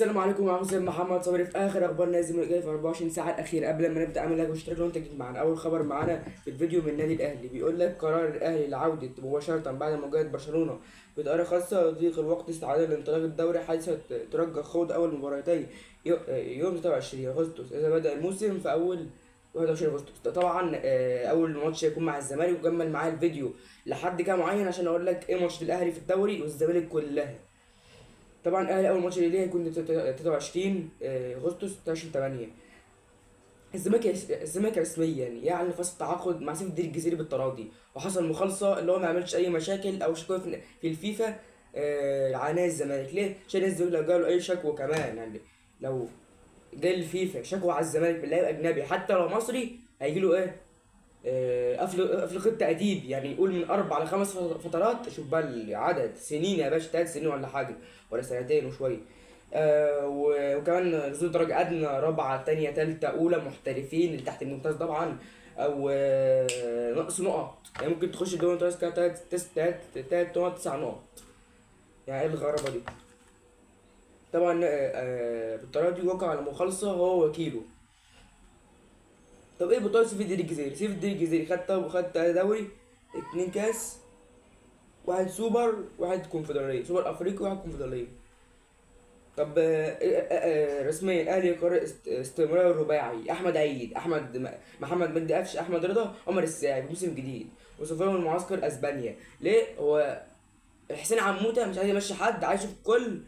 السلام عليكم، معكم سيد محمد صبري في اخر اخبار نازل من جاي في 24 ساعه الاخيره. قبل ما نبدا اعمل لايك واشتراك لو انت جديد معانا. اول خبر معانا في الفيديو من النادي الاهلي، بيقول لك قرار الاهلي لعوده مباشره بعد مواجهه برشلونه بطريقه خاصه يضيق الوقت استعدادا لانطلاق الدوري، حيث ترجى خوض اول مباراتي يوم 23 اغسطس اذا بدا الموسم في اول 21 اغسطس. طبعا اول ماتش هيكون مع الزمالك، وكمل معايا الفيديو لحد كده معين عشان اقول لك ايه ماتش الاهلي في الدوري والزمالك كلها. طبعا الاهلي اول ماتش ليه هيكون 23 اغسطس 23/8. الزمالك رسميا يعلن فسخ التعاقد مع سيف الدين الجزيري بالتراضي، وحصل مخالصه اللي هو ما عملش اي مشاكل او شكوى في الفيفا على نادي الزمالك. ليه؟ عشان الزمالك لو جاله اي شكوى كمان، يعني لو جاي الفيفا شكوى على الزمالك من لاعب اجنبي حتى لو مصري هيجي له ايه؟ قفل خط تأديب، يعني يقول من 4 ل5 فترات. شوف بقى العدد سنين يا باشا، 3 سنين ولا حاجة، ولا سنتين وشوية. وكمان نزول درجة أدنى، رابعة تانية تالتة أولى، محترفين اللي تحت الممتاز طبعا، أو نقص نقط. يعني ممكن تخش الدوري الممتاز كده تلات نقط 9 نقط. يعني ايه الغرابة دي؟ طبعا بالطريقة دي وقع على مخالصة هو وكيله. طب ايه بطولة سيف الدين الجزيري؟ سيف الدين الجزيري خد دوري، 2 كاس، واحد سوبر، واحد كونفدرالية، سوبر افريقي، واحد كونفدرالية. طب رسميا الاهلي يقرر استمرار الرباعي احمد عيد، محمد مجدي قفش، احمد رضا، عمر الساعي بموسم جديد، وسافروا من معسكر اسبانيا. ليه؟ هو حسين عموته مش عايز يمشي حد، عايز يشوف الكل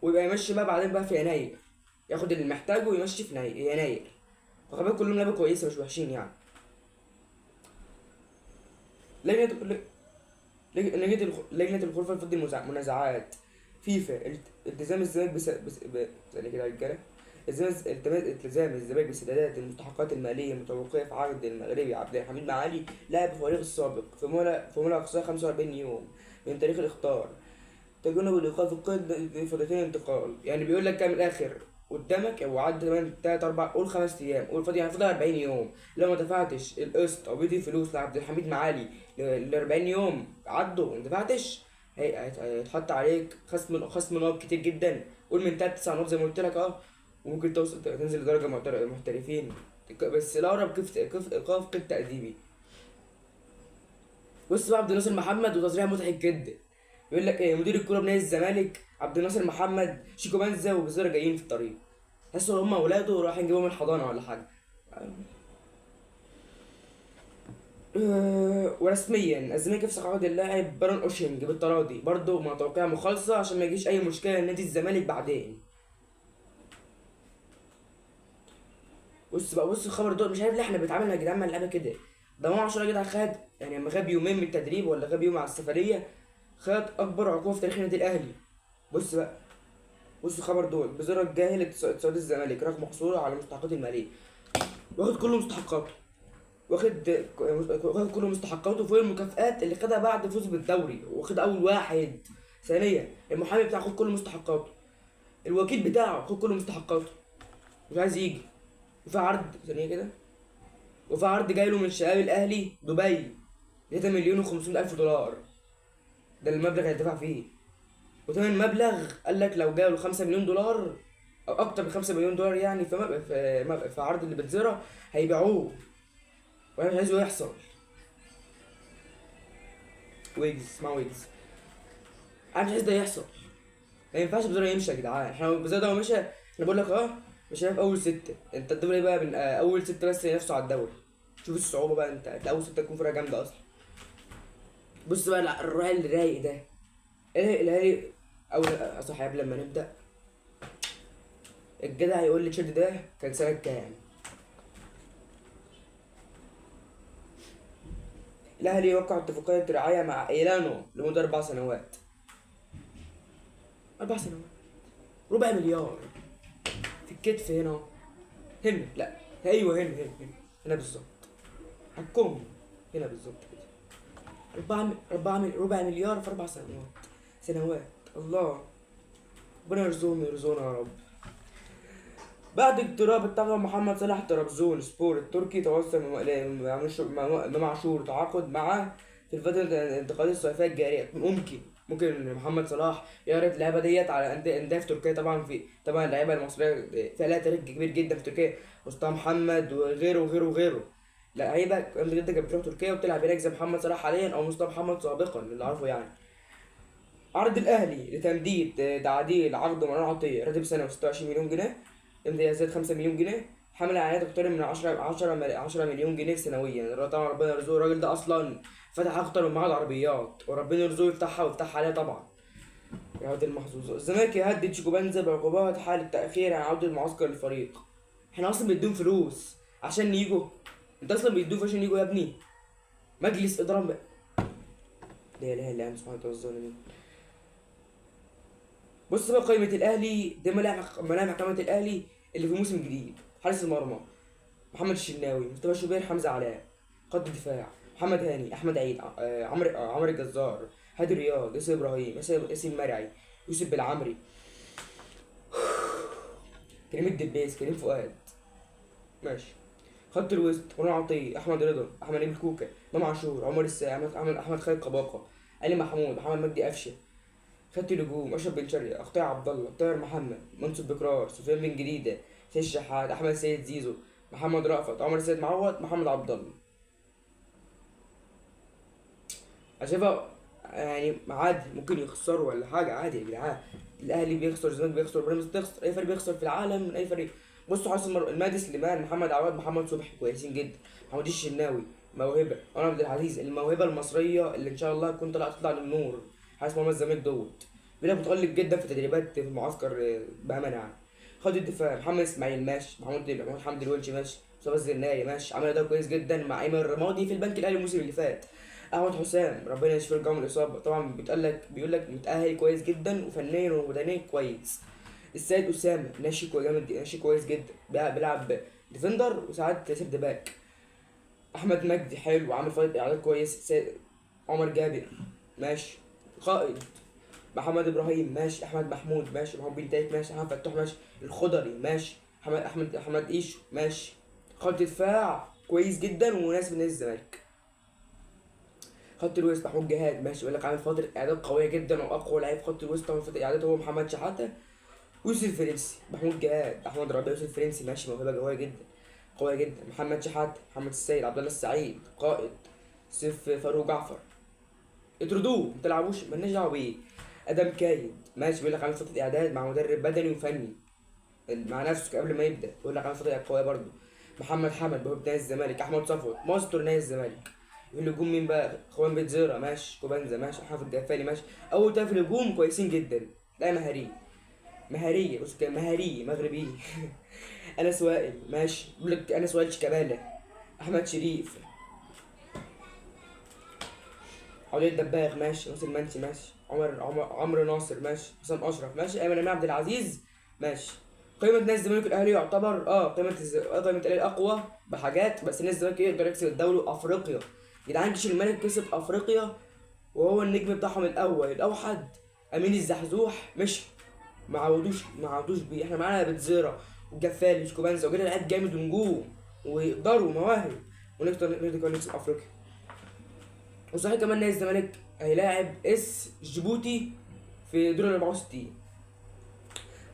ويبقى يمشي بقى بعدين بقى في يناير، ياخد اللي محتاجه ويمشي في يناير. وخلي بالك كلهم لعيبه كويسه مش وحشين يعني. لجنة لجنة الغرفة لفض منازعات فيفا التزام الزمالك ثانية كده يا رجالة. التزام الزمالك بسدادات المستحقات المالية المتوقعة في عقد المغربي عبد الحميد معالي لاعب الفريق السابق في مهلة أقصاها 45 يوم من تاريخ الإخطار، تجنب الإيقاف القيد لفترتين انتقال. يعني بيقول لك كام من الآخر قدامك، او عدى كمان 3 4 قول 5 ايام، قول فاضي يعني فاضل 40 يوم. لو ما دفعتش القسط او بيدي فلوس لعبد الحميد معالي ال 40 يوم عدوا وما دفعتش، هيتحط عليك خصم نقط كتير جدا. قول من 3 9 نقط زي ما قلت لك وممكن تنزل لدرجه محترفين. بس الاقرب كيف ايقاف قيد تأديبي. بص بقى عبد الناصر محمد وتصريح مضحك جدا. يقول لك ايه، مدير الكوره بنادي الزمالك عبد الناصر محمد شيكو بنزا وبزيرة جايين في الطريق، تحسوا هم اولاده رايحين يجيبوهم من الحضانه ولا حاجه. ورسميا الزمالك يفسخ عقد اللاعب بارون اوشينج بالتراضي، برضه مع توقيع مخالصه عشان ما يجيش اي مشكله لنادي الزمالك بعدين. بص الخبر ده، مش عارف ليه احنا بنتعامل يا جدعان مع اللعيبه كده. ده ما 10 يا جدع، خد يعني لما غاب يومين من التدريب ولا غاب يوم على السفريه خد اكبر عقوبه في تاريخ النادي الاهلي. بص بقى، بص الخبر دول، بزيرة الجاهل اتصالات الزمالك رغم حصوله على مستحقاته الماليه، واخد كل مستحقاته، واخد كل مستحقاته فوق المكافآت اللي خدها بعد فوزه بالدوري، واخد اول واحد. ثانيا المحامي بتاعه خد كل مستحقاته، الوكيل بتاعه خد كل مستحقاته، مش عايز يجي. وفي عرض ثانيه كده، وفي عرض جاي له من شباب الاهلي دبي 3,500,000 دولار، ده المبلغ اللي هيدفع فيه. وتمن مبلغ قال لك لو جاله 5 مليون دولار او اكتر من 5 مليون دولار، يعني في عرض اللي بتزرع هيبيعوه، وانا مش عايزه يحصل. ويجز، اسمها ويجز، انا مش عايز ده يحصل. ما ينفعش بزرع يمشي يا جدعان. احنا بزرع ده مشى، انا بقول لك مش هيبقى في اول 6. انت الدوري بقى من اول 6 بس ينافسوا على الدوري. شوف الصعوبه بقى، انت اول 6 تكون فرقه جامده اصلا. بص بقى الراعي اللي رايق ده، ايه الاهلي اول صح قبل لما نبدا، الجدع هيقول لي تشيرت ده كان سنة كام؟ الأهلي يوقع اتفاقية رعاية مع إيلانو لمدة 4 سنوات. 4 سنوات، ربع مليار في الكتف هنا. هنا لا، أيوه هنا بالظبط. حكم هنا بالظبط كده. ربع مليار في 4 سنوات. الله، ربنا يرزقنا يا رب. بعد اقتراب الطاقم محمد صلاح طرابزون سبور التركي توصل مع عاشور تعاقد معه في الفترة الانتقالية الصيفية الجارية. ممكن ممكن محمد صلاح يعرض اللعبه ديت على انديه في تركيا. طبعا طبعا اللعيبه المصريه فيها لها تاريخ كبير جدا في تركيا، مصطفى محمد وغيره وغيره وغيره. لعيبه جامده جدا كانت بتروح تركيا وبتلعب هناك زي محمد صلاح حاليا او مصطفى محمد سابقا اللي اعرفه يعني. عرض الاهلي لتمديد تعديل عقد مروان عطيه، راتب سنه 26 مليون جنيه، امتيازات 5 مليون جنيه، حمل اعلانات تقترب من 10 مليون جنيه سنويا. طبعا ربنا يرزقه، الراجل ده اصلا فتح اكتر من معهد عربيات، وربنا يرزقه يفتحها ويفتحها عليها طبعا. يا عبد المحظوظ. الزمالك يهدد شيكوبانزا بعقوبات حال التاخير عن عوده المعسكر للفريق. احنا اصلا بنديهم فلوس عشان يجوا؟ انت اصلا بيدوك عشان يجوا يا ابني؟ مجلس اداره لا اله الا انت سبحانه وتعالى الظالمين. بص بقى قائمة الأهلي دي ملاعب محكمة الأهلي اللي في موسم جديد. حارس المرمى محمد الشناوي، مصطفى شوبير، حمزة علاء. خط الدفاع محمد هاني، أحمد عيد، عمرو الجزار، هادي رياض، ياسر إبراهيم، ياسين مرعي، يوسف بالعمري، كريم الدبيس، كريم فؤاد. ماشي. خط الوسط مروان عطية، أحمد رضا، أحمد نبيل كوكا، إمام عاشور، عمر الساعي، أحمد خالد قباقة، علي محمود، محمد مجدي قفشة. خدت الهجوم اشرف بن شرقي، اخطاء عبد الله، طاهر محمد، منصور بكرار، سفيان بن جديده، سيد الشحات، احمد سيد زيزو، محمد رأفت، عمر سيد معوض، محمد عبد الله. انا شايفها يعني عادي، ممكن يخسروا ولا حاجه، عادي يا جدعان. الاهلي بيخسر، الزمالك بيخسر، بيراميدز بتخسر، اي فريق بيخسر في العالم من اي فريق. بصوا حارس المادي سليمان، محمد عواد، محمد صبحي كويسين جدا، محمود الشناوي موهبه، عمر عبد العزيز الموهبه المصريه اللي ان شاء الله تكون تطلع للنور. حارس مرمى الزمالك دوت بيلعب متألق جدا في تدريبات في المعسكر بأمانة يعني. خط الدفاع محمد اسماعيل ماشي، محمود حمدي الونش ماشي، مصطفى الزناري ماشي، عمل اداء كويس جدا مع ايمن الرمادي في البنك الاهلي الموسم اللي فات. احمد حسام ربنا يشفيه ويرجعه من الاصابه، طبعا بيقول لك متاهل كويس جدا وفنيا وبدنيا كويس. السيد اسامه ناشي جامد، ناشي كويس جدا، بيلعب ديفندر وساعات سيرد باك. احمد مجدي حلو وعامل فتره اعداد كويس. عمر جابر ماشي، قائد. محمد ابراهيم ماشي، احمد محمود ماشي، محمود بن تايك ماشي، احمد فتوح ماشي، الخضري ماشي، احمد ايشو ماشي. خط دفاع كويس جدا ومناسب لنادي الزمالك. خط الوسط محمود جهاد ماشي، بيقول لك عامل فتره اعداد قويه جدا، واقوى لعيب خط الوسط طبعا فتره اعداد هو محمد شحاته ويوسف الفرنسي. محمود جهاد، احمد ربيع، يوسف الفرنسي ماشي، موهبه قويه جدا، قويه جدا. محمد شحاته، محمد السيد، عبد الله السعيد قائد، سيف فاروق جعفر. اطردوه ما تلعبوش، مالناش دعوه بيه. ادم كايد ماشي، بيقول لك عامل فتره اعداد مع مدرب بدني وفني مع نفسه قبل ما يبدا، بيقول لك عامل فتره قويه برضه. محمد حمد بهو نادي الزمالك، احمد صفوت ماستر نادي الزمالك. في الهجوم مين بقى؟ اخوان بيتزيرا ماشي، كوبانزا ماشي، حافظ الجفاري ماشي. اول تلاته في الهجوم كويسين جدا، لا مهاري، مهاريه، بص كده مهاري مغربي. انس وائل ماشي، بيقول لك انس وائل شيكابالا. احمد شريف، علي الدباغ ماشي، ناصر منسي ماشي، عمرو ناصر ماشي، حسام اشرف ماشي، ايمن امام عبد العزيز ماشي. قيمة نادي الزمالك الاهلي يعتبر قيمة الاهلي اقوى بحاجات، بس نادي الزمالك يقدر يكسب الدوري وافريقيا. جدعان جيش الملك كسب افريقيا وهو النجم بتاعهم الاول الاوحد. امين الزحزوح مش ما عودوش بيه. احنا معانا بتزيرا وجفال وشيكوبانزا وجري لعيب جامد ونجوم ويقدروا مواهب، نقدر نكسب افريقيا. وصحيح كمان نادي الزمالك هيلاعب جيبوتي في دور ال 64.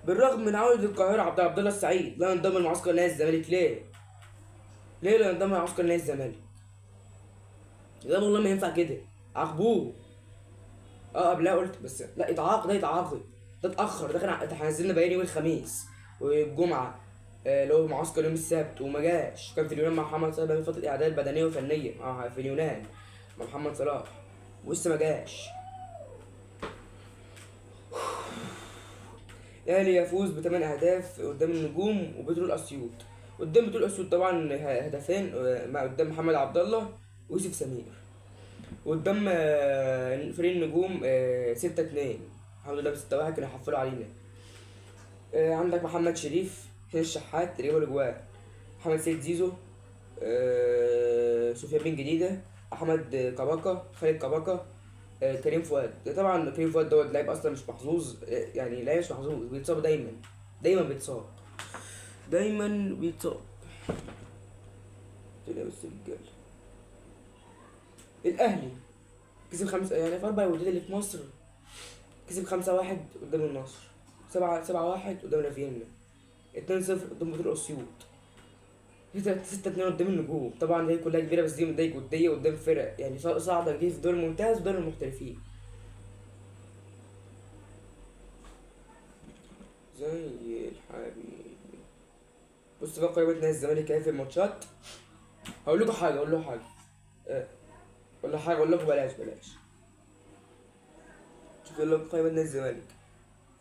بالرغم من عودة القاهرة عبد الله السعيد لا ينضم لمعسكر نادي الزمالك. ليه؟ ليه لا ينضم لمعسكر نادي الزمالك؟ ده والله ما ينفع كده، عاقبوه. قبلها قلت بس لا يتعاقب، ده يتعاقب، ده اتأخر، ده احنا نزلنا بيان يوم الخميس والجمعة، اللي هو معسكر يوم السبت وما جاش. كان في اليونان مع محمد صلاح بيعمل فترة إعداد بدنية وفنية في اليونان مع محمد صلاح ولسه ما جاش. الاهلي يفوز بثمان اهداف قدام النجوم وبترول اسيوط. قدام بترول اسيوط طبعا هدفين، مع قدام محمد عبد الله ويوسف سمير. وقدام فريق النجوم 6-2. الحمد لله، 6-1 كانوا يحفلوا علينا. عندك محمد شريف، حسين الشحات اللي جابوا الاجوان، محمد سيد زيزو، سفيان بن جديدة، احمد كباكا، خالد كباكا، كريم فؤاد. طبعا كريم فؤاد دوت لاعب اصلا مش محظوظ، يعني لاعب مش محظوظ، بيتصاب دايما، دايما بيتصاب، دايما بيتصاب. كده بس الرجاله. الاهلي كسب خمس يعني في اربع وداد اللي في مصر كسب 5-1 قدام النصر، 7-1 قدام لافينا، 2-0 قدام بطل اسيوط، 6-2 قدام النجوم. طبعا دي كلها كبيره، بس دي مضايق وديه قدام فرق يعني صاعده جه في دور الممتاز ودور المحترفين زي الحبيب. بص بقى قائمة نادي الزمالك اهي في الماتشات. هقول لكم حاجه، اقول له حاجه أه، اقول لكم بلاش. شوف اقول لكم قائمة نادي الزمالك.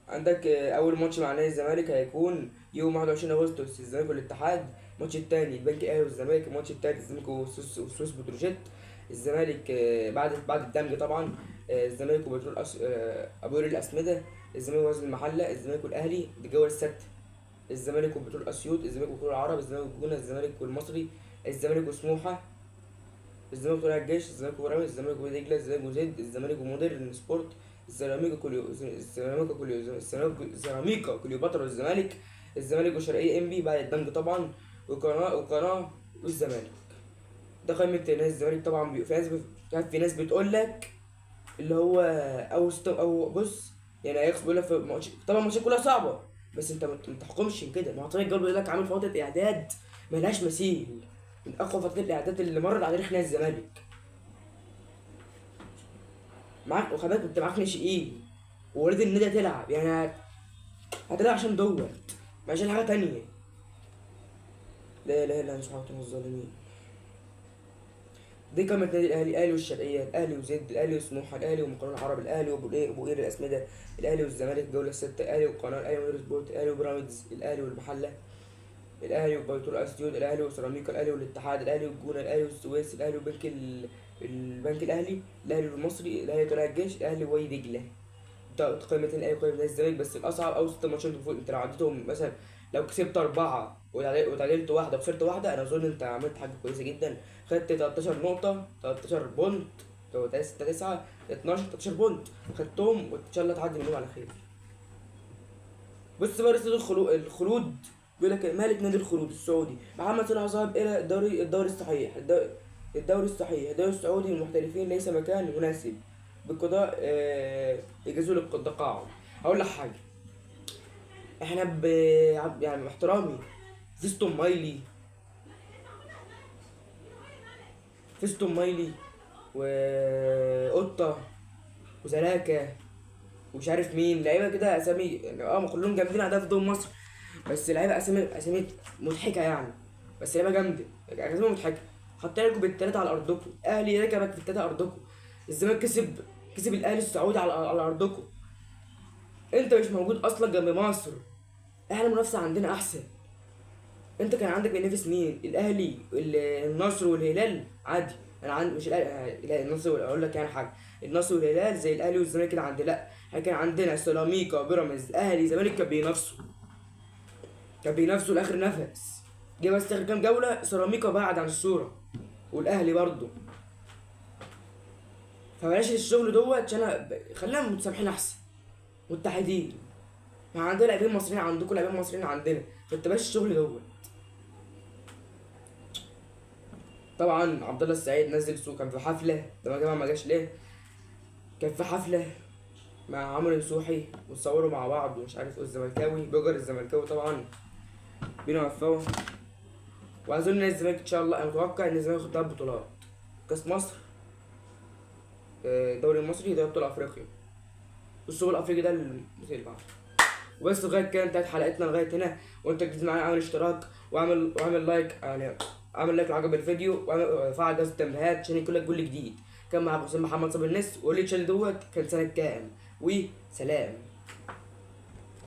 عندك اول ماتش مع نادي الزمالك هيكون يوم 21 اغسطس، الزمالك والاتحاد. الماتش التاني البنك الاهلي والزمالك. الماتش التالت الزمالك وسويس بتروجيت. الزمالك بعد الدمج طبعا. الزمالك وبترول ابو قير الاسمده. الزمالك وغزل المحله. الزمالك والاهلي دي الجوله السادسه. الزمالك وبترول اسيوط. الزمالك وبترول العرب. الزمالك والجونه. الزمالك والمصري. الزمالك وسموحه. الزمالك وطلائع الجيش. الزمالك وبيراميدز. الزمالك ودجله. الزمالك وزد. الزمالك ومودرن سبورت. سيراميكا كليوباترا والزمالك. الزمالك وشرقية انبي بعد الدمج طبعا. وقناة والزمالك. ده قائمة نادي الزمالك. طبعا في ناس بتقول لك اللي هو او بص يعني هيخسر، بيقول لك طبعا الماتشات كلها صعبة، بس انت ما تحكمش كده. ما هو طارق الجول بيقول لك عامل فترة اعداد ملهاش مثيل، من اقوى فترات الاعداد اللي مرت على تاريخ نادي الزمالك. معاك وخلي بالك انت معاك ناشئين وولاد النادي هتلعب يعني هتلعب عشان دوت، مش عشان حاجة تانية. لا اله الا انت سبحانه الظالمين. دي قائمة نادي الأهلي. الأهلي والشرقية. الأهلي وزد. الأهلي وسموحة. الأهلي ومقاولون العرب. الأهلي وأبو قير الأسمدة. الأهلي والزمالك الجولة الستة. الأهلي والقناة. الأهلي ونادي سبورت. الأهلي وبيراميدز. الأهلي والمحلة. الأهلي وبيتول أسيوط. الأهلي وسيراميكا. الأهلي والاتحاد. الأهلي والجونة. الأهلي والسويس. الأهلي وبنك البنك الأهلي. الأهلي والمصري. الأهلي وطلائع الجيش. الأهلي ووادي دجلة. ده قائمة الأهلي وقائمة نادي الزمالك. بس الأصعب أول 6 ماتشات انت لو عديتهم مثلا، لو كسبت 4 وتعادلت واحدة وخسرت واحدة، أنا أظن أنت عملت حاجة كويسة جدا. خدت 13 نقطة، 13 بونت، 9 12 13 بونت خدتهم، وإن شاء الله تعدي منهم على خير. بص بقى رصيد الخلود. بيقول لك مالك نادي الخلود السعودي. محمد صلاح ذهب إلى الدوري الصحيح. الدوري السعودي للمحترفين ليس مكان مناسب بقضاء يجوز التقاعد. هقول لك حاجة، احنا يعني باحترامي فيستون مايلي وقطة وزلاكا ومش عارف مين لعيبه كده اسامي يعني ما كلهم جامدين عندها في دول مصر، بس لعيبه اسامي مضحكه يعني، بس لعيبه جامده اسامي مضحكه. حط لكم بالثلاثه على ارضكم. اهلي ركبك في الثلاثه على ارضكم. الزمالك كسب الاهلي السعودي على ارضكم. انت مش موجود اصلا جنب مصر. احنا المنافسه عندنا احسن. انت كان عندك بينافس مين؟ الاهلي النصر والهلال عادي. انا عندي مش النصر، اقول لك يعني حاجه، النصر والهلال زي الاهلي والزمالك كده عندي، لا احنا كان عندنا سيراميكا وبيراميدز. الاهلي الزمالك كان بينافسوا لاخر نفس. جه بس اخر كام جوله سيراميكا بعد عن الصوره، والاهلي برضه. فبلاش الشغل دوت عشان خلينا متسامحين احسن، متحدين. ما عندنا لاعبين مصريين عندكم، لاعبين مصريين عندنا، فانت بلاش الشغل دوت. طبعا عبد الله السعيد نزل سوق، كان في حفله ده يا جماعه ما جاش ليه؟ كان في حفله مع عمرو نصوحي وتصوروا مع بعض ومش عارف ايه. الزملكاوي بيجر الزملكاوي طبعا بينا وفاهم. واظن ان الزمالك ان شاء الله، انا متوقع ان الزمالك ياخد 3 بطولات: كاس مصر، الدوري المصري، دوري ابطال افريقيا، والسوبر الافريقي ده اللي بعده. وبس لغايه كده انتهت حلقتنا لغايه هنا. وانت جديد معانا اعمل اشتراك واعمل لايك، يعني اعمل لايك لو عجب الفيديو، وفعل جرس التنبيهات عشان يجيلك كل جديد. كان معاكم حسين محمد صابر النس، وقول لي الشال دوت كان سنه كام، وسلام.